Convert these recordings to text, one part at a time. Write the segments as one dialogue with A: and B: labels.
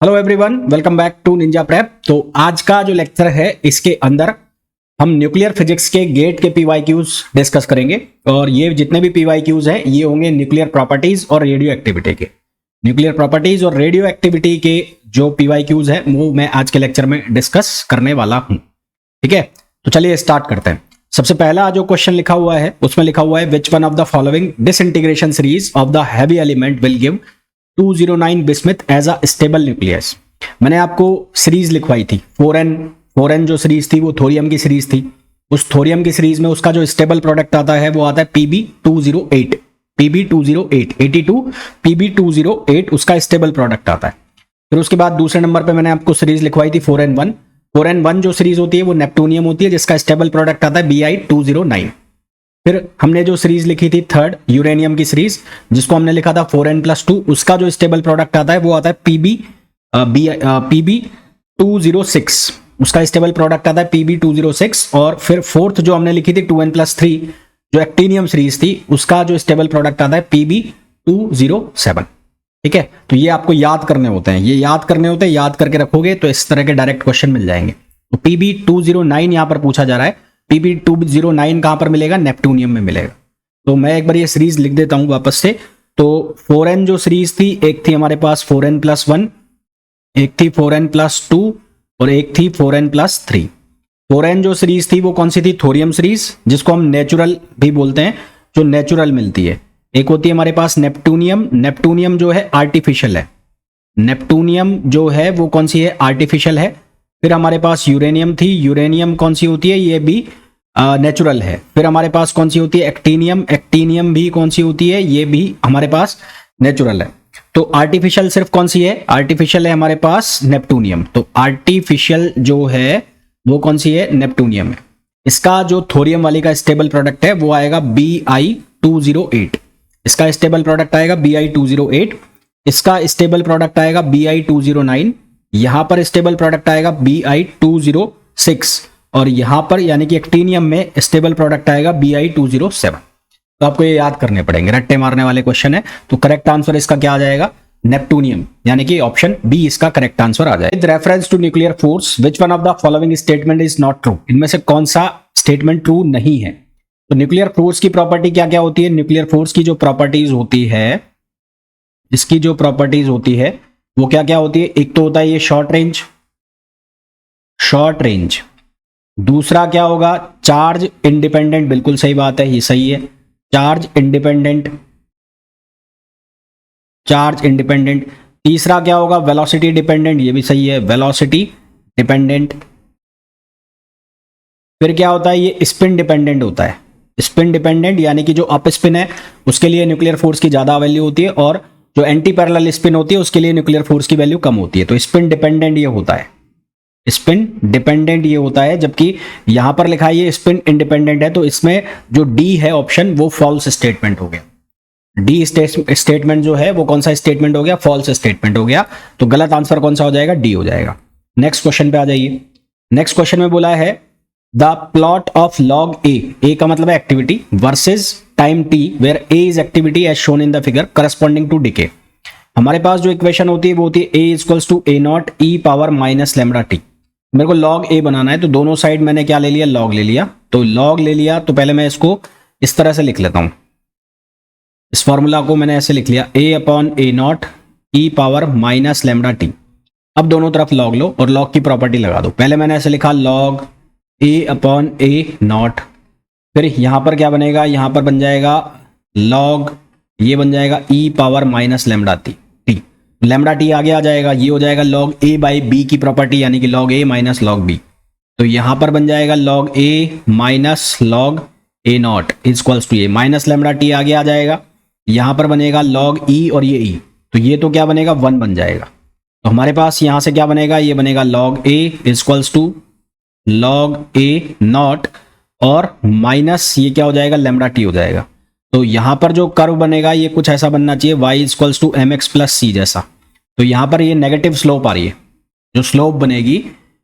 A: Hello everyone, welcome back to Ninja Prep. तो आज का जो लेक्चर है इसके अंदर हम न्यूक्लियर फिजिक्स के गेट के पीवाईक्यूज डिस्कस करेंगे और ये जितने भी पीवाईक्यूज हैं ये होंगे न्यूक्लियर प्रॉपर्टीज और रेडियो एक्टिविटी के। न्यूक्लियर प्रॉपर्टीज और रेडियो एक्टिविटी के जो पीवाईक्यूज हैं वो मैं आज के लेक्चर में डिस्कस करने वाला हूं। ठीक है, तो चलिए स्टार्ट करते हैं। सबसे पहला जो क्वेश्चन लिखा हुआ है उसमें लिखा हुआ है which one of the following disintegration series of the heavy element will give 209 bismuth as a stable nucleus. मैंने आपको सीरीज लिखवाई थी 4n जो सीरीज थी वो थोरियम की सीरीज थी। उस थोरियम की सीरीज में उसका जो स्टेबल प्रोडक्ट आता है वो आता है Pb208 82 Pb208 उसका स्टेबल प्रोडक्ट आता है। फिर उसके बाद दूसरे नंबर पे मैंने आपको सीरीज लिखवाई थी 4n1 जो सीरीज होती है वो नेप्टूनियम होती है जिसका स्टेबल प्रोडक्ट आता है Bi209। फिर हमने जो सीरीज लिखी थी थर्ड यूरेनियम की सीरीज जिसको हमने लिखा था 4n+2 उसका जो स्टेबल प्रोडक्ट आता है वो आता है Pb206 उसका स्टेबल प्रोडक्ट आता है Pb206। और फिर फोर्थ जो हमने लिखी थी 2n+3 जो एक्टिनियम सीरीज थी उसका जो स्टेबल प्रोडक्ट आता है Pb207। ठीक है, तो ये आपको याद करने होते हैं, याद करके रखोगे तो इस तरह के डायरेक्ट क्वेश्चन मिल जाएंगे। तो Pb209 यहां पर पूछा जा रहा है। Pb209 कहां पर मिलेगा? नेप्टूनियम में मिलेगा। तो मैं एक बार ये सीरीज लिख देता हूं वापस से। तो 4n जो सीरीज थी, एक थी हमारे पास 4n+1, एक थी 4n+2 और एक थी 4n+3। 4n जो सीरीज थी वो कौन सी थी? थोरियम सीरीज जिसको हम नेचुरल भी बोलते हैं, जो नेचुरल मिलती है। एक होती है हमारे पास नेप्टूनियम जो है आर्टिफिशियल है। नेप्टूनियम जो है वो कौन सी है? आर्टिफिशियल है। फिर हमारे पास यूरेनियम थी, यूरेनियम कौन सी होती है? ये भी नेचुरल है। फिर हमारे पास कौन सी होती है? एक्टिनियम भी कौन सी होती है? ये भी हमारे पास नेचुरल है। तो आर्टिफिशियल सिर्फ कौन सी है? आर्टिफिशियल है हमारे पास नेप्टूनियम। तो आर्टिफिशियल जो है वो कौन सी है? नेप्टूनियम है। इसका जो थोरियम वाली का स्टेबल प्रोडक्ट है वो आएगा Bi208। इसका स्टेबल प्रोडक्ट आएगा Bi208। इसका स्टेबल प्रोडक्ट आएगा Bi209। यहां पर स्टेबल प्रोडक्ट आएगा Bi206 और यहां पर यानी कि एक्टिनियम में स्टेबल प्रोडक्ट आएगा Bi207। तो आपको ये याद करने पड़ेंगे, रट्टे मारने वाले क्वेश्चन है। तो करेक्ट आंसर इसका क्या आ जाएगा? नेप्टूनियम, यानी कि ऑप्शन बी इसका करेक्ट आंसर आ जाएगा। With reference to nuclear force which one of the following statement is not true. इनमें से कौन सा स्टेटमेंट ट्रू नहीं है? तो न्यूक्लियर फोर्स की प्रॉपर्टी क्या क्या होती है? न्यूक्लियर फोर्स की जो प्रॉपर्टीज होती है, इसकी जो प्रॉपर्टीज होती है वो क्या क्या होती है? एक तो होता है ये शॉर्ट रेंज। दूसरा क्या होगा? Charge independent. बिल्कुल सही बात है, ये सही है। Charge independent. तीसरा क्या होगा? Velocity dependent. ये भी सही है, वेलोसिटी डिपेंडेंट। फिर क्या होता है? ये स्पिन डिपेंडेंट होता है। स्पिन डिपेंडेंट यानी कि जो अप स्पिन है उसके लिए न्यूक्लियर फोर्स की ज्यादा वैल्यू होती है और जो एंटी पैरेलल स्पिन होती है उसके लिए न्यूक्लियर फोर्स की वैल्यू कम होती है। तो स्पिन डिपेंडेंट ये होता है। जबकि यहां पर लिखा है ये स्पिन इंडिपेंडेंट है। तो इसमें जो डी है ऑप्शन वो फॉल्स स्टेटमेंट हो गया। डी स्टेटमेंट जो है वो कौन सा स्टेटमेंट हो गया? फॉल्स स्टेटमेंट हो गया। तो गलत आंसर कौन सा हो जाएगा? डी हो जाएगा। नेक्स्ट क्वेश्चन पे आ जाइए। नेक्स्ट क्वेश्चन में बोला है the plot of log A का मतलब है activity versus time T where A is activity as shown in the figure corresponding to decay. हमारे पास जो इक्वेशन होती है वो होती है ए इक्वल्स टू A0 e⁻⁻λt। मेरे को log a बनाना है तो दोनों साइड मैंने क्या ले लिया? log ले लिया। तो log ले लिया तो पहले मैं इसको इस तरह से लिख लेता हूं। इस फॉर्मूला को मैंने ऐसे लिख लिया A/A0 e⁻⁻λt। अब दोनों तरफ log लो और log की प्रॉपर्टी लगा दो। पहले मैंने ऐसे लिखा log A/A0। फिर यहां पर क्या बनेगा? यहां पर बन जाएगा log, ये बन जाएगा e⁻⁻λt। लैम्डा टी आगे आ जाएगा, ये हो जाएगा log a बाई बी की प्रॉपर्टी यानी कि log a minus log b। तो यहां पर बन जाएगा log a minus log A0 equals to ये माइनस लैम्डा टी आगे आ जाएगा। यहां पर बनेगा log e और ये e, तो ये तो क्या बनेगा? 1 बन जाएगा। तो हमारे पास यहां से क्या बनेगा? ये बनेगा log a equals to log A0 और माइनस ये क्या हो जाएगा? लैम्डा टी हो जाएगा। तो यहां पर जो कर्व बनेगा ये कुछ ऐसा बनना चाहिए y equals to mx plus c जैसा। तो यहां पर ये नेगेटिव स्लोप आ रही है। जो स्लोप बनेगी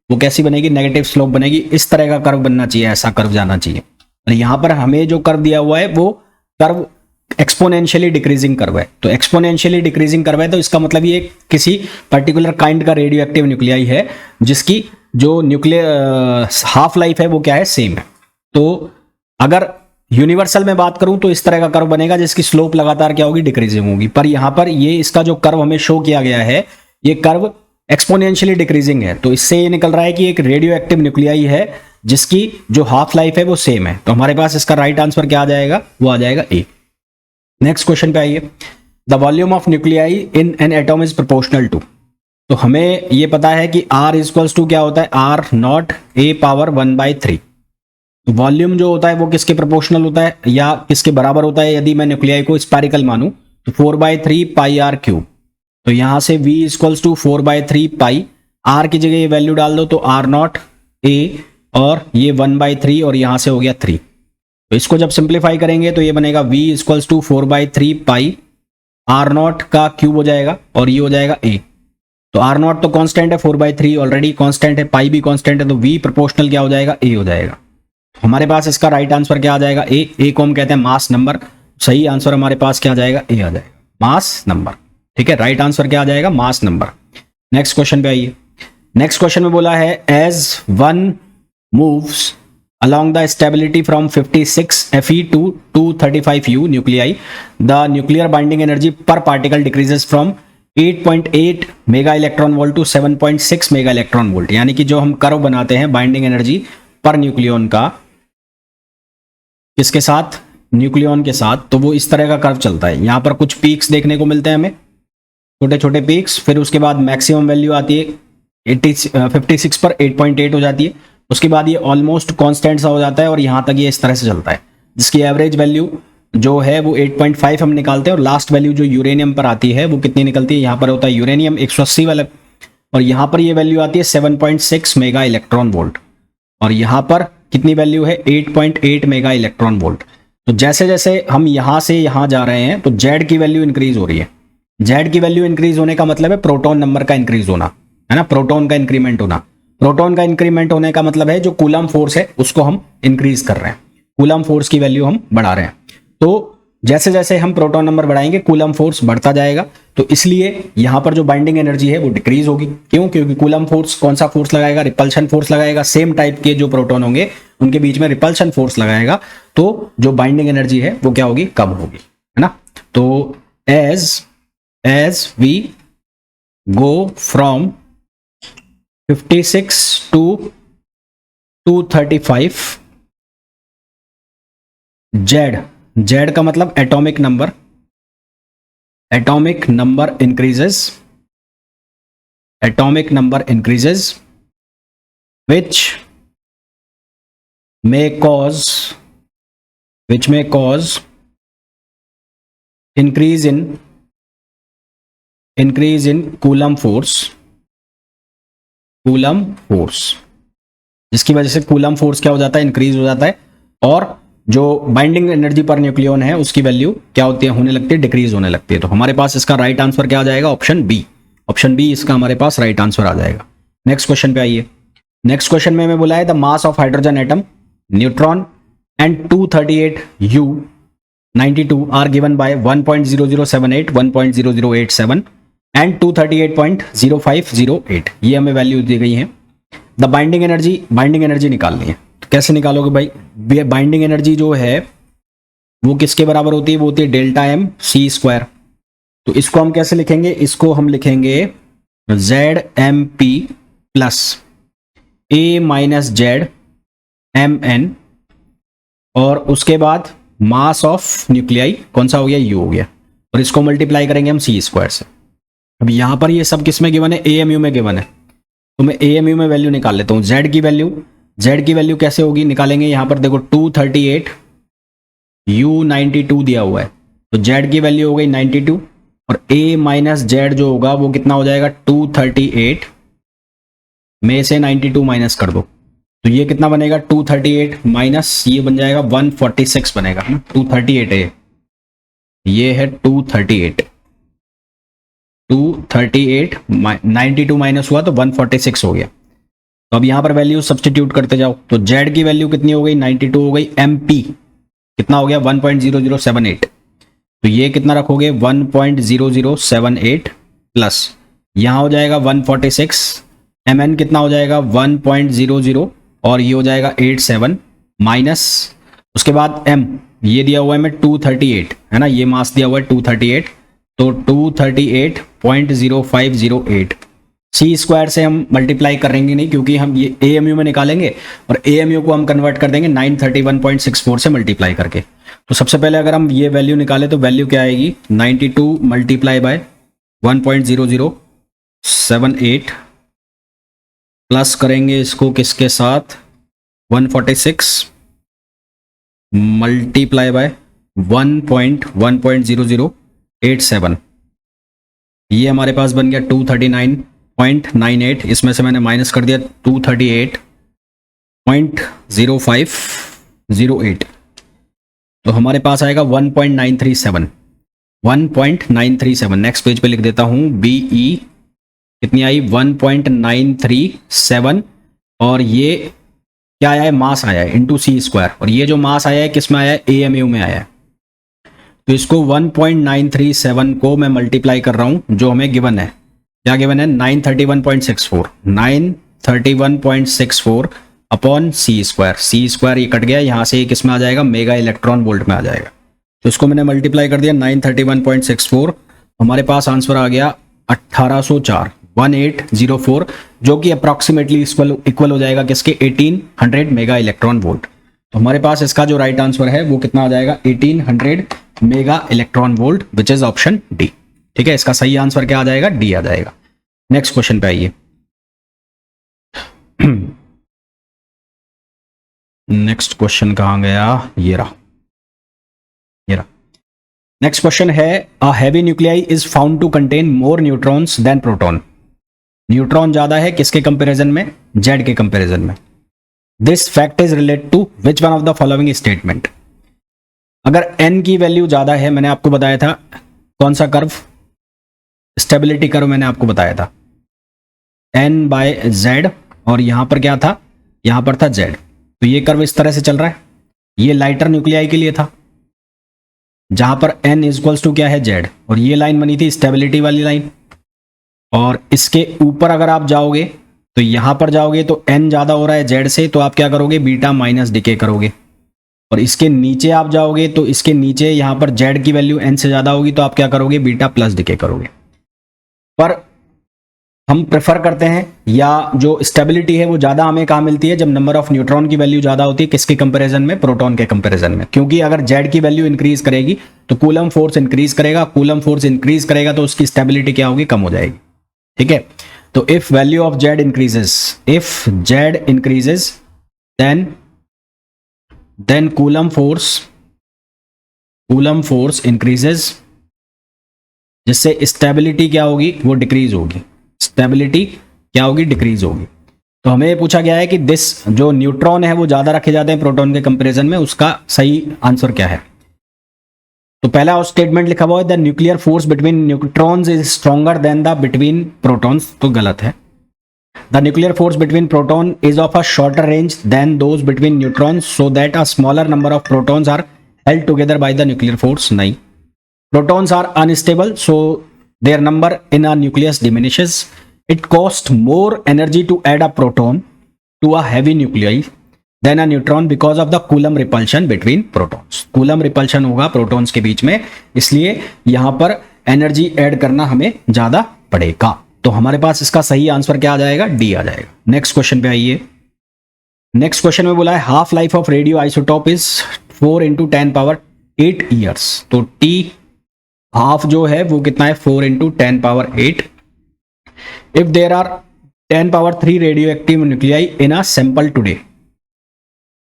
A: वो कैसी बनेगी? नेगेटिव स्लोप बनेगी। इस तरह का कर्व बनना चाहिए, ऐसा कर्व जाना चाहिए। और यहां पर हमें जो कर्व दिया हुआ है वो कर्व एक्सपोनेंशियली डिक्रीजिंग कर्व है। तो एक्सपोनेंशियली डिक्रीजिंग कर्व है तो इसका मतलब ये किसी पर्टिकुलर काइंड का रेडियो एक्टिव न्यूक्लियाई है जिसकी जो न्यूक्लियर हाफ लाइफ है वो क्या है, सेम है। तो अगर यूनिवर्सल में बात करूं तो इस तरह का कर्व बनेगा जिसकी स्लोप लगातार क्या होगी, डिक्रीजिंग होगी। पर यहां पर ये इसका जो कर्व हमें शो किया गया है ये कर्व एक्सपोनेंशियली डिक्रीजिंग है। तो इससे ये निकल रहा है कि एक रेडियो एक्टिव न्यूक्लियाई है जिसकी जो हाफ लाइफ है वो सेम है। तो हमारे पास इसका राइट आंसर क्या आ जाएगा, वो आ जाएगा ए। नेक्स्ट क्वेश्चन पे आइए। The volume of nuclei in an atom is proportional to. तो हमें ये पता है कि R इक्वल्स टू क्या होता है, R not A power 1/3। Volume जो होता है वो किसके प्रोपोर्शनल होता है या किसके बराबर होता है, यदि मैं न्यूक्लियाई को स्पेरिकल मानूं तो 4/3 पाई R क्यूब। तो यहां से V equals to 4/3 pi, R की जगह ये वैल्यू डाल दो तो R नॉट A और ये 1/3 और यहां से हो गया 3। तो इसको जब सिंप्लीफाई करेंगे तो ये बनेगा V equals to 4/3 pi, R naught का क्यूब हो जाएगा और ये हो जाएगा A। तो R नॉट तो कांस्टेंट है, 4/3 ऑलरेडी कांस्टेंट है, पाई भी कांस्टेंट है, तो V प्रोपोर्शनल क्या हो जाएगा, A हो जाएगा। हमारे पास इसका राइट आंसर क्या आ जाएगा, ए को हम कहते हैं मास नंबर। सही आंसर हमारे पास क्या आ जाएगा, ए आ जाएगा, मास नंबर। ठीक है, राइट आंसर क्या आ जाएगा, मास नंबर। नेक्स्ट क्वेश्चन पे आइए। नेक्स्ट क्वेश्चन में बोला है as one moves along the stability from 56 Fe to 235 U nuclei, the nuclear binding energy per particle decreases from 8.8 mega electron volt to 7.6 mega electron volt. यानी कि जो हम curve बनाते हैं बाइंडिंग एनर्जी पर न्यूक्लियन का, किसके साथ, nucleon के साथ, तो वो इस तरह का कर्व चलता है। यहाँ पर कुछ पीक्स देखने को मिलते हैं हमें, छोटे छोटे पीक्स, फिर उसके बाद मैक्सिमम वैल्यू आती है 56 पर 8.8 हो जाती है, उसके बाद ये ऑलमोस्ट कांस्टेंट सा हो जाता है और यहाँ तक ये इस तरह से चलता है, जिसकी एवरेज वैल्यू जो है वो 8.5 हम निकालते हैं और लास्ट वैल्यू जो यूरेनियम पर आती है वो कितनी निकलती है, यहाँ पर होता है यूरेनियम 180 वाला और यहाँ पर ये वैल्यू आती है 7.6 मेगा इलेक्ट्रॉन वोल्ट और यहाँ पर कितनी वैल्यू है 8.8 मेगा इलेक्ट्रॉन वोल्ट। तो जैसे जैसे हम यहाँ से यहाँ जा रहे हैं तो जेड की वैल्यू इंक्रीज हो रही है। जेड की वैल्यू इंक्रीज होने का मतलब है प्रोटॉन नंबर का इंक्रीज होना, है ना, प्रोटॉन का इंक्रीमेंट होना। प्रोटॉन का इंक्रीमेंट होने का मतलब है जो कूलम फोर्स है उसको हम इंक्रीज कर रहे हैं, कूलम फोर्स की वैल्यू हम बढ़ा रहे हैं। तो जैसे जैसे हम प्रोटॉन नंबर बढ़ाएंगे कूलम फोर्स बढ़ता जाएगा, तो इसलिए यहां पर जो बाइंडिंग एनर्जी है वो डिक्रीज होगी। क्यों? क्योंकि कूलम फोर्स कौन सा फोर्स लगाएगा, रिपल्शन फोर्स लगाएगा। सेम टाइप के जो प्रोटॉन होंगे उनके बीच में रिपल्शन फोर्स लगाएगा, तो जो बाइंडिंग एनर्जी है वो क्या होगी, कम होगी, है ना। तो as we go from 56 to 235, Z का मतलब atomic number, atomic number increases which may cause increase in coulomb force, जिसकी वजह से कूलम फोर्स क्या हो जाता है, इंक्रीज हो जाता है और जो बाइंडिंग एनर्जी पर न्यूक्लियन है उसकी वैल्यू क्या होती है, होने लगती है, डिक्रीज होने लगती है। तो हमारे पास इसका राइट आंसर क्या आ जाएगा, ऑप्शन बी। ऑप्शन बी इसका हमारे पास राइट आंसर आ जाएगा। नेक्स्ट क्वेश्चन पे आइए। नेक्स्ट क्वेश्चन में हमें बोला है the mass of hydrogen atom, neutron and 238U92 are given by 1.0078, 1.0087 and 238.0508। ये हमें वैल्यू दी गई है। द बाइंडिंग एनर्जी निकालनी है। तो कैसे निकालोगे भाई, बाइंडिंग एनर्जी जो है वो किसके बराबर होती है, वो होती है डेल्टा एम सी स्क्वायर। तो इसको हम कैसे लिखेंगे, इसको हम लिखेंगे Z M P plus A minus Z M N और उसके बाद मास ऑफ न्यूक्लियाई कौन सा हो गया, यू हो गया, और इसको मल्टीप्लाई करेंगे हम सी स्क्वायर से। अब यहां पर ये सब किस में गिवन है, एएमयू में गिवन है, तो मैं एएमयू में वैल्यू निकाल लेता हूं। जेड की वैल्यू कैसे होगी, निकालेंगे। यहां पर देखो 238U92 दिया हुआ है, तो जेड की वैल्यू हो गई 92 और ए माइनस जेड जो होगा वो कितना हो जाएगा, 238 में से 92 माइनस कर दो, तो ये कितना बनेगा, 238 माइनस ये बन जाएगा 146 बनेगा, है ना। 238 है, ये है 238, 92 माइनस हुआ तो 146 हो गया। तो अब यहां पर वैल्यू सब्स्टिट्यूट करते जाओ, तो जेड की वैल्यू कितनी हो गई, 92 हो गई, एमपी कितना हो गया 1.0078, तो ये कितना रखोगे 1.0078 प्लस यहाँ हो जाएगा 146, mn कितना हो जाएगा 1.00 और ये हो जाएगा 87 माइनस उसके बाद m ये दिया हुआ है मैं 238 है ना, ये मास दिया हुआ है 238, तो 238.0508 सी स्क्वायर से हम मल्टीप्लाई करेंगे नहीं क्योंकि हम ये AMU में निकालेंगे और AMU को हम कन्वर्ट कर देंगे 931.64 से मल्टीप्लाई करके। तो सबसे पहले अगर हम ये वैल्यू निकालें तो वैल्यू क्या आएगी 92 मल्टीप्लाई बाय 1.0078 प्लस करेंगे इसको किसके साथ 146 मल्टीप्लाई बाय 1.0087, ये हमारे पास बन गया 239.98, इसमें से मैंने माइनस कर दिया 238.0508, तो हमारे पास आएगा 1.937। नेक्स्ट पेज पे लिख देता हूं BE कितनी आई 1.937 और ये क्या आया है मास आया है इनटू सी स्क्वायर, और ये जो मास आया है किस में आया है AMU में आया है। तो इसको 1.937 को मैं मल्टीप्लाई कर रहा हूं जो हमें गिवन है, क्या गिवन है 931.64 अपॉन सी स्क्वायर, ये कट गया यहाँ से किस में आ जाएगा मेगा इलेक्ट्रॉन वोल्ट में आ जाएगा। तो इसको मैंने मल्टीप्लाई कर दिया 931.64, हमारे पास आंसर आ गया 1804 जो कि अप्रॉक्सीमेटली इक्वल हो जाएगा किसके 1800 मेगा इलेक्ट्रॉन वोल्ट। तो हमारे पास इसका जो राइट आंसर है वो कितना आ जाएगा 1800 mega electron volt which is option D. ठीक है, इसका सही आंसर क्या आ जाएगा डी आ जाएगा। नेक्स्ट क्वेश्चन पे आइए। नेक्स्ट क्वेश्चन कहां गया, ये रहा। नेक्स्ट क्वेश्चन है a heavy nuclei is found to contain more neutrons than proton. Neutron ज्यादा है किसके कंपैरिजन में, जेड के कंपैरिजन में। This fact is related to which one of the following statement. अगर n की वैल्यू ज्यादा है, मैंने आपको बताया था कौन सा कर्व, स्टेबिलिटी कर्व मैंने आपको बताया था n बाय z, और यहां पर क्या था, यहां पर था z। तो ये कर्व इस तरह से चल रहा है, ये लाइटर न्यूक्लियाई के लिए था जहां पर n इक्वल्स टू क्या है z, और ये लाइन बनी थी स्टेबिलिटी वाली लाइन। और इसके ऊपर अगर आप जाओगे तो यहां पर जाओगे तो n ज्यादा हो रहा है z से, तो आप क्या करोगे बीटा माइनस डिके करोगे। और इसके नीचे आप जाओगे तो इसके नीचे यहां पर z की वैल्यू n से ज्यादा होगी, तो आप क्या करोगे बीटा प्लस डिके करोगे। पर हम प्रेफर करते हैं, या जो स्टेबिलिटी है वो ज्यादा हमें कहां मिलती है, जब नंबर ऑफ न्यूट्रॉन की वैल्यू ज्यादा होती है किसके कंपैरिजन में, प्रोटॉन के कंपैरिजन में। क्योंकि अगर z की वैल्यू इंक्रीज करेगी तो कूलम फोर्स इंक्रीज करेगा, कूलम फोर्स इंक्रीज करेगा तो उसकी स्टेबिलिटी क्या होगी, कम हो जाएगी। ठीक है, तो if value of z increases then coulomb force increases, जिससे स्टेबिलिटी क्या होगी, वो डिक्रीज होगी, स्टेबिलिटी क्या होगी, डिक्रीज होगी। तो हमें ये पूछा गया है कि दिस जो न्यूट्रॉन है वो ज्यादा रखे जाते हैं प्रोटॉन के कंपैरिजन में, उसका सही आंसर क्या है। तो पहला स्टेटमेंट लिखा हुआ है the nuclear force between neutrons is stronger than the between protons, तो गलत है। The nuclear force between proton is of a shorter range than those between neutrons so that a smaller number of protons are held together by the nuclear force, नहीं। Protons are unstable so their number in a nucleus diminishes. It costs more energy to add a proton to a heavy nuclei than a neutron because of the Coulomb repulsion between protons. Coulomb repulsion होगा protons के बीच में, इसलिए यहां पर energy add करना हमें ज्यादा पड़ेगा। तो हमारे पास इसका सही आंसर क्या आ जाएगा, डी आ जाएगा। नेक्स्ट क्वेश्चन पे आइए। नेक्स्ट क्वेश्चन में बोला है half life of radio isotope is 4 × 10⁸ years. तो टी हाफ जो है वो कितना है, 4 × 10⁸। If there are 10⁻³ radio active nuclei in a sample today.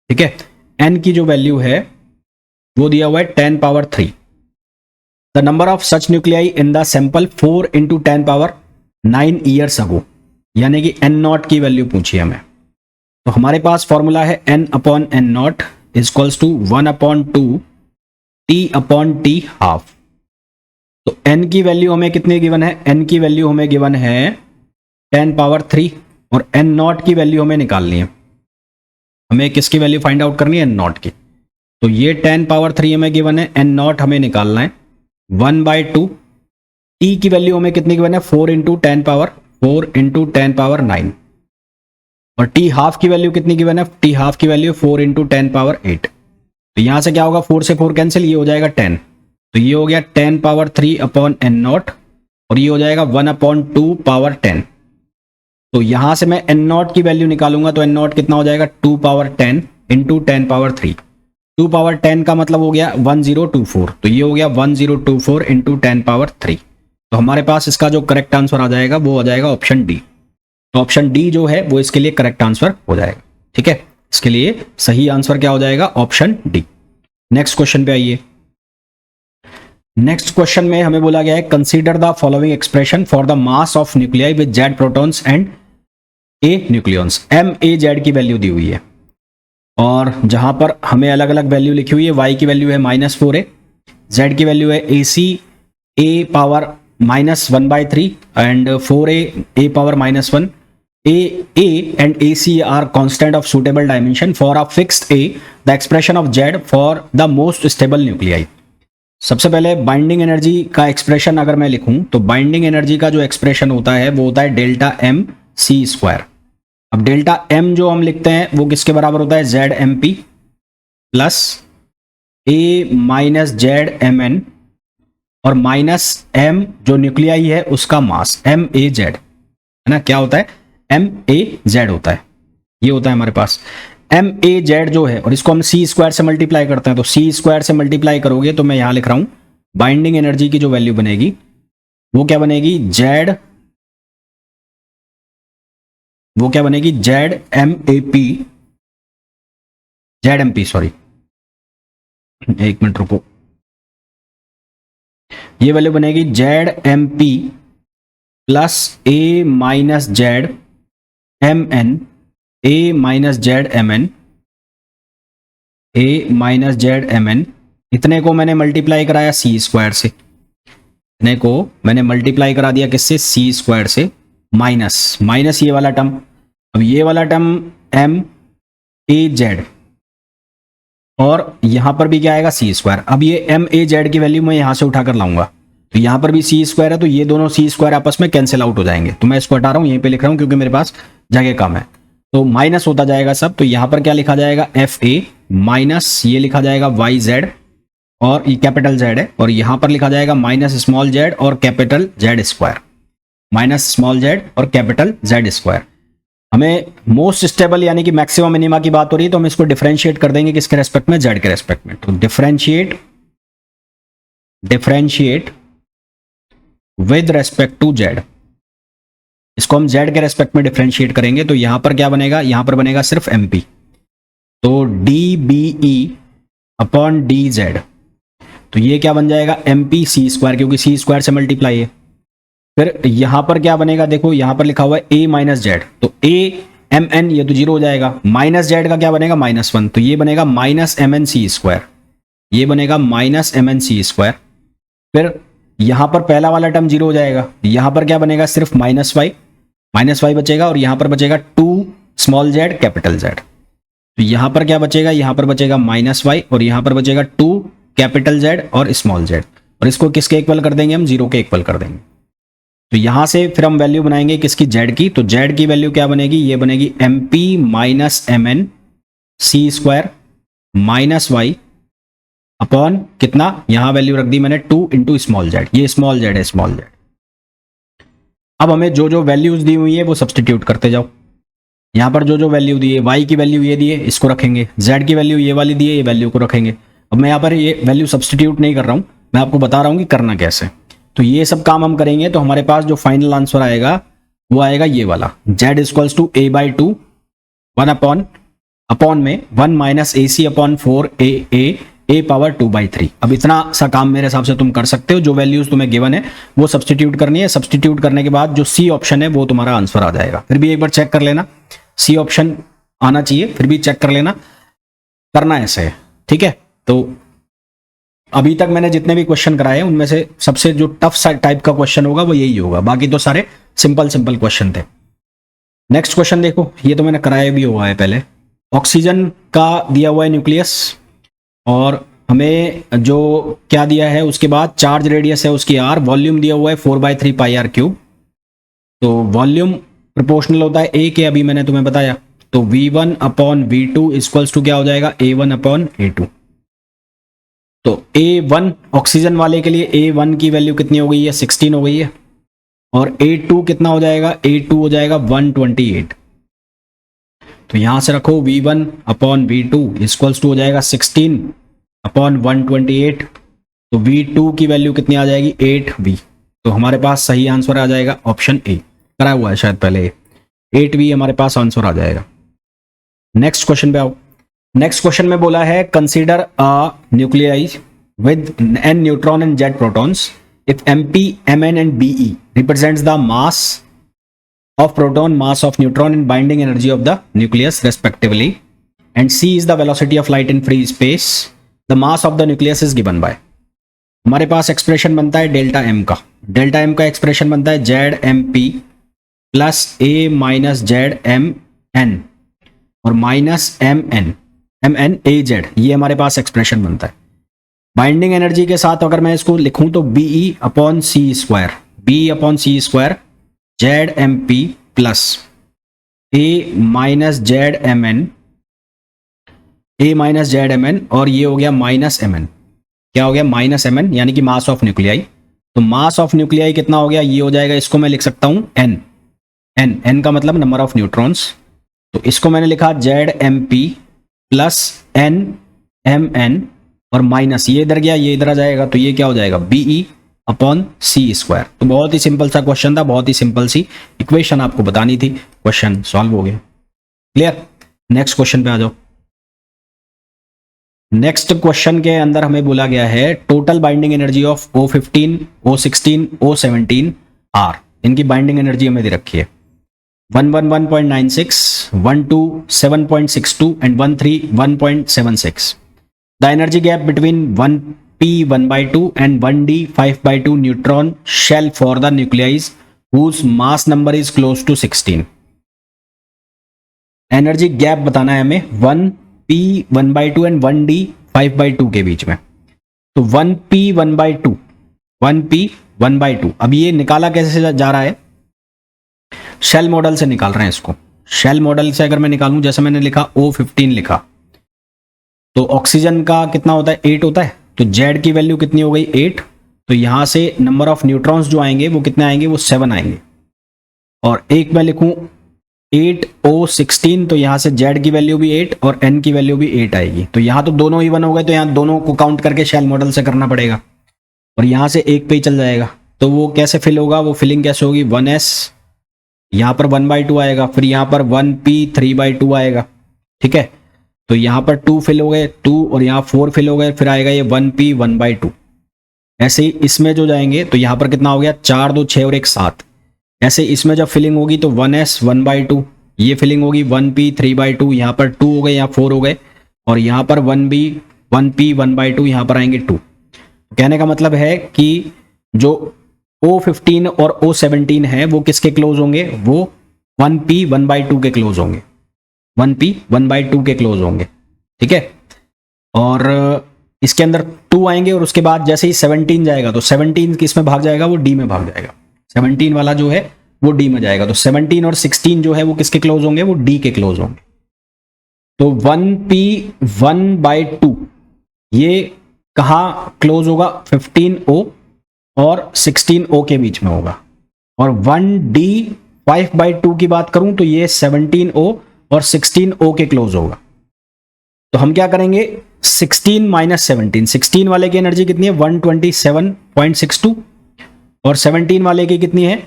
A: ठीक है, n की जो वैल्यू है वो दिया हुआ है 10⁻³ the number of such nuclei in the sample 4 × 10⁹ years ago, यानी कि n0 की वैल्यू पूछी हमें। तो हमारे पास फॉर्मूला है n/n0 equals to 1/2 t/t half. तो n की वैल्यू हमें कितनी गिवन है, n की वैल्यू हमें गिवन है 10⁻³ और n0 की वैल्यू हमें निकालनी है। हमें किसकी वैल्यू फाइंड आउट करनी है, n0 की। तो ये 10⁻³ हमें गिवन है, n0 हमें निकालना है। 1/2, टी की वैल्यू हमें कितनी गिवन है 4 इंटू 10 9, और टी हाफ की वैल्यू कितनी गिवन है, टी हाफ की वैल्यू 4 इंटू 10 8। तो यहां से क्या होगा, 4 से 4 कैंसिल, ये हो जाएगा 10, तो ये हो गया 10 3 अपॉन n नॉट, और ये हो जाएगा 1/2 पावर 10। तो यहां से मैं n नॉट की वैल्यू निकालूंगा तो n नॉट कितना हो जाएगा 2 पावर 10 इंटू 10 3। 2 पावर 10 का मतलब हो गया 1024, तो ये हो गया 1024 इंटू 10 3। तो हमारे पास इसका जो करेक्ट आंसर आ जाएगा वो आ जाएगा ऑप्शन डी। तो ऑप्शन डी जो है वो इसके लिए करेक्ट आंसर हो जाएगा। ठीक है, इसके लिए सही आंसर क्या हो जाएगा, ऑप्शन डी। नेक्स्ट क्वेश्चन पे आइए। नेक्स्ट क्वेश्चन में हमें बोला गया है consider the following expression for the mass of nuclei with Z protons and A nucleons. M A Z की वैल्यू दी हुई है, और जहां पर हमें अलग अलग वैल्यू लिखी हुई है, y की वैल्यू है -4a, z की वैल्यू है ac a power -1/3 and 4a a power -1। a and ac are constant of suitable dimension for a fixed a, the expression of z for the most stable nuclei। सबसे पहले binding energy का expression अगर मैं लिखूं तो binding energy का जो expression होता है वो होता है डेल्टा एम सी स्क्वायर। अब डेल्टा एम जो हम लिखते हैं वो किसके बराबर होता है, Z M P plus A minus Z M N, और माइनस एम जो न्यूक्लियाई है उसका मास एम ए जेड, है ना, क्या होता है एम ए जेड होता है, ये होता है हमारे पास एम ए जेड जो है, और इसको हम सी स्क्वायर से मल्टीप्लाई करते हैं। तो सी स्क्वायर से मल्टीप्लाई करोगे तो मैं यहां लिख रहा हूं बाइंडिंग एनर्जी की जो वैल्यू बनेगी वो क्या बनेगी, जेड एम पी सॉरी, एक मिनट रुको, ये वैल्यू बनेगी Z M P plus A minus Z M N, A minus Z M N, A minus Z M N. इतने को मैंने मल्टीप्लाई कराया सी स्क्वायर से, इतने को मैंने मल्टीप्लाई करा दिया किससे, सी स्क्वायर से, माइनस ये वाला टर्म, अब ये वाला टर्म एम ए जेड, और यहां पर भी क्या आएगा सी स्क्वायर। अब ये एम ए जेड की वैल्यू मैं यहां से उठाकर लाऊंगा, तो यहां पर भी सी स्क्वायर है, तो ये दोनों सी स्क्वायर आपस में कैंसिल आउट हो जाएंगे। तो मैं इसको हटा रहा हूं, यहीं पे लिख रहा हूं क्योंकि मेरे पास जगह कम है, तो माइनस होता जाएगा सब। तो यहां पर क्या लिखा जाएगा, एफ ए माइनस ये लिखा जाएगा वाई जेड, और ये कैपिटल जेड है, और यहां पर लिखा जाएगा माइनस स्मॉल जेड और capital Z square, minus small Z और कैपिटल जेड स्क्वायर। हमें मोस्ट स्टेबल यानी कि मैक्सिमम मिनिमा की बात हो रही है, तो हम इसको डिफरेंशिएट कर देंगे किसके रेस्पेक्ट में, जेड के रेस्पेक्ट में। तो differentiate with respect to Z, इसको हम जेड के रेस्पेक्ट में डिफरेंशिएट करेंगे। तो यहां पर क्या बनेगा, यहां पर बनेगा सिर्फ एमपी, तो D B E upon D Z, तो ये क्या बन जाएगा एमपी सी स्क्वायर, क्योंकि सी स्क्वायर से मल्टीप्लाई है। फिर यहां पर क्या बनेगा, देखो यहां पर लिखा हुआ है ए माइनस जेड, तो ए एम एन ये तो जीरो हो जाएगा, माइनस जेड का क्या बनेगा -1, तो ये बनेगा minus M N C square, ये बनेगा minus M N C square. फिर यहां पर पहला वाला टर्म जीरो हो जाएगा, यहां पर क्या बनेगा सिर्फ माइनस वाई बचेगा, और यहां पर बचेगा 2 स्मॉल जेड कैपिटल जेड। तो यहां पर क्या बचेगा, यहां पर बचेगा -y, और यहां पर बचेगा 2 कैपिटल जेड और स्मॉल जेड, और इसको किसके इक्वल कर देंगे हम, 0 के इक्वल कर देंगे। तो यहां से फिर हम वैल्यू बनाएंगे किसकी, जेड की। तो जेड की वैल्यू क्या बनेगी, ये बनेगी M P minus M N C square minus Y upon कितना, यहां वैल्यू रख दी मैंने 2 इंटू स्मॉल जेड, ये स्मॉल जेड है, स्मॉल जेड। अब हमें जो जो वैल्यूज दी हुई है वो सब्सटीट्यूट करते जाओ। यहां पर जो जो वैल्यू दी है, वाई की वैल्यू ये दी है, इसको रखेंगे, जेड की वैल्यू ये वाली दी है, ये वैल्यू को रखेंगे। अब मैं यहां पर ये वैल्यू सब्सटीट्यूट नहीं कर रहा हूं, मैं आपको बता रहा हूं कि करना कैसे। तो ये सब काम हम करेंगे तो हमारे पास जो फाइनल आंसर आएगा वो आएगा ये वाला, Z equals to a/2 1 upon में 1 माइनस ए सी अपॉन 4 ए पावर 2/3। अब इतना सा काम मेरे हिसाब से तुम कर सकते हो, जो वैल्यूज तुम्हें गिवन है वो सब्सटीट्यूट करनी है। सब्सटीट्यूट करने के बाद जो सी ऑप्शन है वो तुम्हारा आंसर आ जाएगा। फिर भी एक बार चेक कर लेना, सी ऑप्शन आना चाहिए, फिर भी चेक कर लेना, करना ऐसे है, ठीक है। तो अभी तक मैंने जितने भी क्वेश्चन कराए हैं उनमें से सबसे जो टफ टाइप का क्वेश्चन होगा वो यही होगा, बाकी तो सारे सिंपल क्वेश्चन थे। नेक्स्ट क्वेश्चन देखो, ये तो मैंने कराया भी हुआ है पहले। ऑक्सीजन का दिया हुआ है न्यूक्लियस, और हमें जो क्या दिया है उसके बाद चार्ज रेडियस है उसकी r, वॉल्यूम दिया हुआ है 4/3 पाई r क्यूब। तो वॉल्यूम प्रोपोर्शनल होता है a के, अभी मैंने तुम्हें बताया। तो v1 upon v2 equals to क्या हो जाएगा, a1 अपॉन a2। तो a1 ऑक्सीजन वाले के लिए a1 की वैल्यू कितनी हो गई है, 16 हो गई है। और a2 कितना हो जाएगा, a2 हो जाएगा 128। तो यहां से रखो v1 upon v2 equals to हो जाएगा 16 अपॉन 128। तो v2 की वैल्यू कितनी आ जाएगी, 8v। तो हमारे पास सही आंसर आ जाएगा ऑप्शन ए, करा हुआ है शायद पहले, 8v हमारे पास आंसर आ जाएगा। नेक्स्ट क्वेश्चन पे आओ। नेक्स्ट क्वेश्चन में बोला है consider a nuclei with n neutron and z protons if mp mn and be represents the mass of proton, mass of neutron and binding energy of the nucleus respectively, and c is the velocity of light in free space, the mass of the nucleus is given by। हमारे पास expression बनता है delta M का। Delta M का expression बनता है Z M P plus A minus Z M N और minus M N A Z, ये हमारे पास एक्सप्रेशन बनता है। बाइंडिंग एनर्जी के साथ अगर मैं इसको लिखूं तो BE upon C square, B upon C square Z M P plus A minus Z M N, A minus Z M N, और ये हो गया माइनस एम एन। क्या हो गया, माइनस एम एन, यानी कि मास ऑफ न्यूक्लियाई। तो मास ऑफ न्यूक्लियाई कितना हो गया, ये हो जाएगा, इसको मैं लिख सकता हूं एन, एन एन का मतलब नंबर ऑफ न्यूट्रॉन्स। तो इसको मैंने लिखा Z M P plus N M N और माइनस ये इधर गया, ये इधर आ जाएगा, तो ये क्या हो जाएगा, बीई अपॉन सी स्क्वायर। तो बहुत ही सिंपल सा क्वेश्चन था, बहुत ही सिंपल सी इक्वेशन आपको बतानी थी, क्वेश्चन सॉल्व हो गया। क्लियर। नेक्स्ट क्वेश्चन पे आ जाओ। नेक्स्ट क्वेश्चन के अंदर हमें बोला गया है total binding energy of O15, O16, O17 are, इनकी बाइंडिंग एनर्जी हमें दे रखी है 111.96, 127.62 and 131.76। The energy gap between 1p 1/2 and 1d 5/2 neutron shell for the nuclei whose mass number is close to 16। Energy gap बताना है हमें 1p 1/2 and 1d 5/2 के बीच में। तो 1p 1/2, 1p 1/2, अब ये निकाला कैसे जा रहा है, शेल मॉडल से निकाल रहे हैं इसको। शेल मॉडल से अगर मैं निकालूं, जैसे मैंने लिखा O15 लिखा, तो ऑक्सीजन का कितना होता है, 8 होता है। तो जेड की वैल्यू कितनी हो गई, 8। तो यहां से नंबर ऑफ न्यूट्रॉन्स जो आएंगे वो कितने आएंगे, वो 7 आएंगे। और एक मैं लिखूं 8O16, तो यहां से जेड की वैल्यू भी 8 और एन की वैल्यू भी 8 आएगी। तो यहां तो दोनों इवन हो गए, तो यहां दोनों को काउंट करके शेल मॉडल से करना पड़ेगा, और यहां से एक पे ही चल जाएगा। तो वो कैसे फिल होगा, वो फिलिंग कैसे होगी, 1s यहां पर 1/2 आएगा, फिर यहां पर 1p 3/2 आएगा, ठीक है। तो यहां पर 2 फिल हो गए, 2, और यहां 4 फिल हो गए, फिर आएगा ये 1p 1/2। ऐसे ही इसमें जो जाएंगे तो यहां पर कितना हो गया, 4, 2, 6 और 1 7। ऐसे इसमें जब फिलिंग होगी तो 1s 1/2, ये फिलिंग होगी 1p 3/2, यहां पर 2 हो गए, यहाँ 4 हो गए, और यहां पर 1p 1/2, यहां पर आएंगे 2। कहने का मतलब है कि जो O15 और O17 है वो किसके क्लोज होंगे, वो 1p 1/2 के क्लोज होंगे, 1p 1/2 के क्लोज होंगे, ठीक है। और इसके अंदर 2 आएंगे, और उसके बाद जैसे ही 17 जाएगा तो 17 किस में भाग जाएगा, वो डी में भाग जाएगा। 17 वाला जो है वो डी में जाएगा। तो 17 और 16 जो है वो किसके क्लोज होंगे, वो डी के क्लोज होंगे। तो 1p 1/2 ये कहाँ क्लोज होगा, 15O और 16O के बीच में होगा। और 1d 5/2 की बात करूं तो ये 17O और 16O के क्लोज होगा। तो हम क्या करेंगे, 16 माइनस 17, 16 वाले की एनर्जी कितनी है, 127.62, और 17 वाले की कितनी है,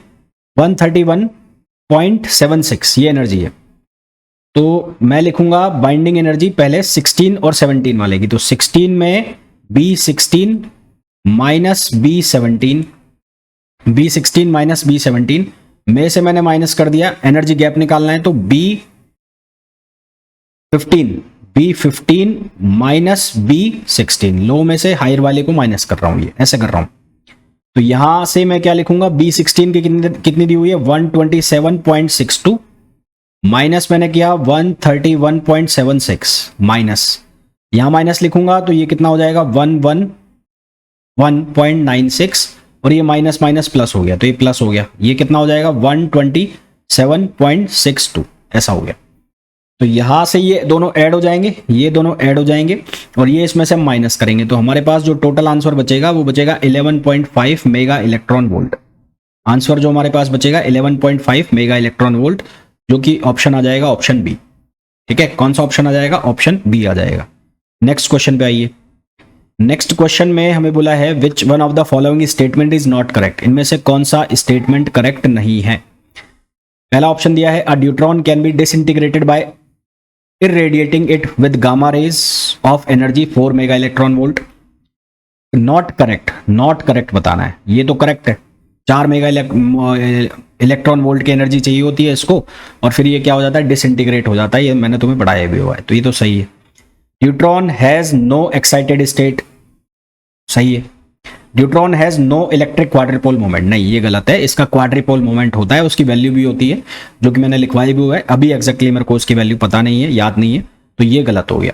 A: 131.76, ये एनर्जी है। तो मैं लिखूंगा बाइंडिंग एनर्जी पहले 16 और 17 वाले की। तो 16 में B16 minus B17, B16 minus B17 में से मैंने माइनस कर दिया, एनर्जी गैप निकालना है। तो B15 माइनस B16, लो में से हायर वाले को माइनस कर रहा हूं, ये ऐसे कर रहा हूं। तो यहां से मैं क्या लिखूंगा, B16 की कितनी दी हुई है, 127.62, माइनस मैंने किया 131.76 माइनस, यहां माइनस लिखूंगा तो ये कितना हो जाएगा 111.96 और ये माइनस माइनस प्लस हो गया तो ये प्लस हो गया, ये कितना हो जाएगा 127.62 ऐसा हो गया। तो यहां से ये दोनों ऐड हो जाएंगे, ये दोनों ऐड हो जाएंगे और ये इसमें से हम माइनस करेंगे तो हमारे पास जो टोटल आंसर बचेगा वो बचेगा 11.5 मेगा इलेक्ट्रॉन वोल्ट। आंसर जो हमारे पास बचेगा 11.5 मेगा इलेक्ट्रॉन वोल्ट, जो कि ऑप्शन आ जाएगा ऑप्शन बी। ठीक है, कौन सा ऑप्शन आ जाएगा? ऑप्शन बी आ जाएगा। नेक्स्ट क्वेश्चन पे आइए। नेक्स्ट क्वेश्चन में हमें बोला है which one of the following statement is not correct. इनमें से कौन सा स्टेटमेंट करेक्ट नहीं है? पहला ऑप्शन दिया है a deuteron can be disintegrated by irradiating it with gamma rays of energy 4 mega electron volt. Not correct बताना है। ये तो करेक्ट है, 4 मेगा इलेक्ट्रॉन वोल्ट की एनर्जी चाहिए होती है इसको और फिर ये क्या हो जाता है? डिसइंटीग्रेट हो जाता है। ये मैंने तुम्हें पढ़ाया भी हुआ है, तो ये तो सही है। Neutron has no excited state, सही है। Neutron has no electric quadrupole moment, नहीं ये गलत है। इसका क्वाड्रिपोल मोमेंट होता है, उसकी वैल्यू भी होती है, जो कि मैंने लिखवाई भी हुआ है। अभी एग्जैक्टली मेरे को उसकी वैल्यू पता नहीं है, याद नहीं है, तो ये गलत हो गया।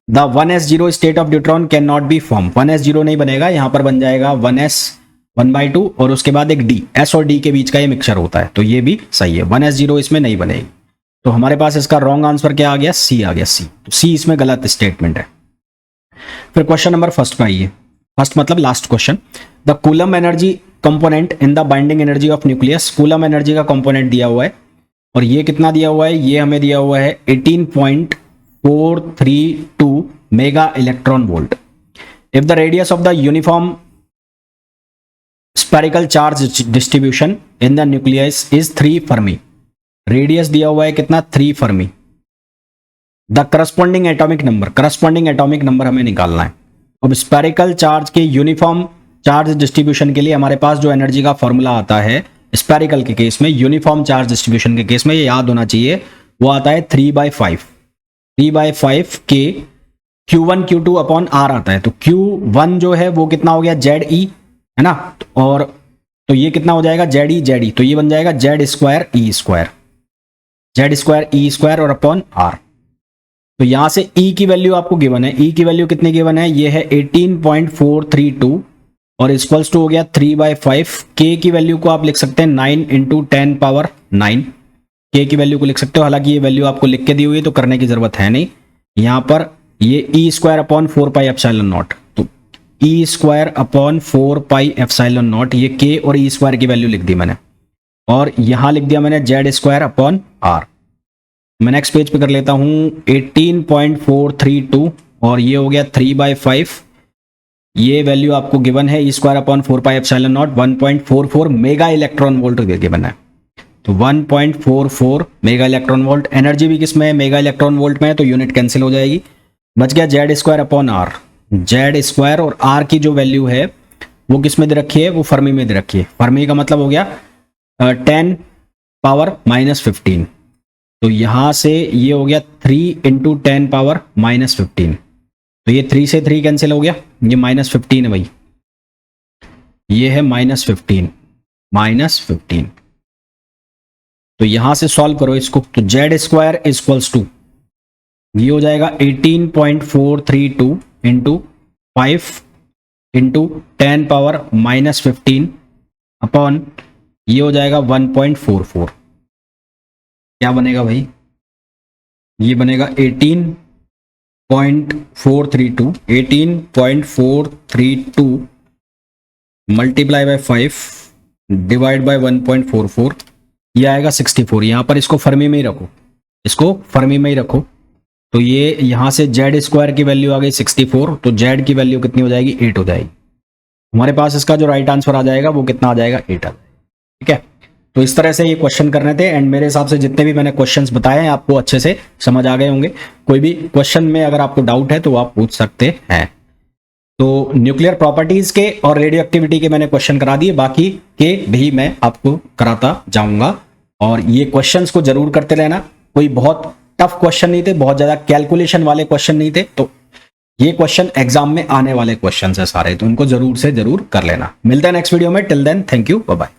A: The 1s0 state of neutron can not be form, 1s0 नहीं बनेगा, यहां पर बन जाएगा 1s 1/2 और उसके बाद एक d, s और d के बीच का ये मिक्सचर होता है, तो ये भी सही है। 1s0 इसमें नहीं बनेगी, तो हमारे पास इसका रॉन्ग आंसर क्या आ गया? सी आ गया, सी। तो सी इसमें गलत स्टेटमेंट है। फिर क्वेश्चन नंबर फर्स्ट पे आइए। फर्स्ट मतलब last question. The coulomb energy component in the binding energy of nucleus, coulomb energy का कंपोनेंट दिया हुआ है और ये कितना दिया हुआ है? ये हमें दिया हुआ है 18.432 mega electron volt. If the radius of the uniform spherical charge distribution in the nucleus is 3 Fermi, radius दिया हुआ है कितना? 3 Fermi. The corresponding atomic number हमें निकालना है। अब स्पेरिकल चार्ज के यूनिफॉर्म चार्ज डिस्ट्रीब्यूशन के लिए हमारे पास जो एनर्जी का फॉर्मूला आता है स्पेरिकल के केस में, यूनिफॉर्म चार्ज डिस्ट्रीब्यूशन के केस में ये याद होना चाहिए, वो आता है 3/5 के Q1 Q2 अपॉन R आता है। तो Q1 जो है वो कितना हो गया? ZE है ना, और तो ये कितना हो जाएगा? ZE, तो ये बन जाएगा Z2E² और अपॉन R। तो यहां से E की वैल्यू आपको गिवन है, E की वैल्यू कितनी गिवन है? ये है 18.432 और इक्वल्स टू हो गया 3/5। K की वैल्यू को आप लिख सकते हैं 9 × 10⁻⁹ K की वैल्यू को लिख सकते हो। हालांकि ये वैल्यू आपको लिख के दी हुई है तो करने की जरूरत है नहीं। यहां पर ये E² अपॉन 4πε0, तो E² अपॉन 4πε0, ये K और E² की वैल्यू लिख दी मैंने और यहां लिख दिया मैंने Z² अपॉन R। मैं नेक्स्ट पेज पे कर लेता हूं 18.432 और ये हो गया 3/5। ये वैल्यू आपको गिवन है E² अपॉन 4πε0 1.44 मेगा इलेक्ट्रॉन वोल्ट गिवन है। तो 1.44 मेगा इलेक्ट्रॉन वोल्ट। एनर्जी भी किसमें है? मेगा इलेक्ट्रॉन वोल्ट में है, तो यूनिट कैंसिल हो जाएगी। बच गया Z² अपॉन R। Z² और R की जो वैल्यू है वो किस में दे रखी है? वो फर्मी में दे रखी है। फर्मी का मतलब हो गया 10⁻⁻15। तो यहां से ये हो गया 3 × 10⁻⁻15, तो ये 3 से 3 कैंसिल हो गया, ये -15 है भाई, ये है -15। तो यहां से सॉल्व करो इसको, तो Z² इक्वल्स टू ये हो जाएगा 18.432 × 5 × 10⁻⁻15 अपॉन ये हो जाएगा 1.44। क्या बनेगा भाई? ये बनेगा 18.432 मल्टीप्लाई बाय 5 डिवाइड बाय 1.44, ये आएगा 64। यहां पर इसको फर्मी में ही रखो, तो ये यहां से Z² की वैल्यू आ गई 64, तो Z की वैल्यू कितनी हो जाएगी? 8 हो जाएगी। हमारे पास इसका जो राइट आंसर आ जाएगा वो कितना आ जाएगा? 8 आ जाएगा। ठीक है, तो इस तरह से ये क्वेश्चन करने थे एंड मेरे हिसाब से जितने भी मैंने क्वेश्चंस बताए हैं आपको अच्छे से समझ आ गए होंगे। कोई भी क्वेश्चन में अगर आपको डाउट है तो आप पूछ सकते हैं। तो न्यूक्लियर प्रॉपर्टीज के और रेडियो एक्टिविटी के मैंने क्वेश्चन करा दिए, बाकी के भी मैं आपको कराता जाऊंगा और ये क्वेश्चंस को जरूर करते रहना। कोई बहुत टफ क्वेश्चन नहीं थे, बहुत ज्यादा कैलकुलेशन वाले क्वेश्चन नहीं थे, तो ये क्वेश्चन एग्जाम में आने वाले क्वेश्चन है सारे, तो उनको जरूर से जरूर कर लेना। मिलते हैं नेक्स्ट वीडियो में, till then thank you, bye bye.